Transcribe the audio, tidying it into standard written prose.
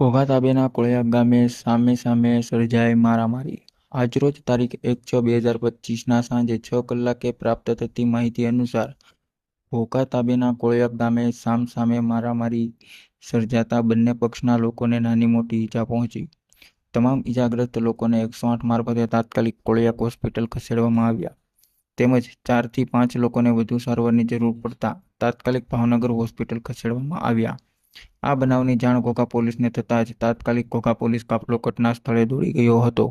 ઘોઘા તાબેના કોળિયાક ગામે સામે સર્જાઈ મારામારી. આજરોજ તારીખ 1/6/2025ના સાંજે 6 કલાકે પ્રાપ્ત થતી માહિતી અનુસાર ઘોઘા તાબેના કોળિયાક ગામે સામે મારામારી સર્જાતા બંને પક્ષના લોકોને નાની મોટી ઈજા પહોંચી. તમામ ઈજાગ્રસ્ત લોકોને 108 મારફતે તાત્કાલિક કોળિયાક હોસ્પિટલ ખસેડવામાં આવ્યા તેમજ 4 થી 5 લોકોને વધુ સારવારની જરૂર પડતા તાત્કાલિક ભાવનગર હોસ્પિટલ ખસેડવામાં આવ્યા. આ બનાવની જાણ ઘોઘા પોલીસને થતાં જ તાત્કાલિક ઘોઘા પોલીસ કાફલો ઘટના સ્થળે દોડી ગયો હતો.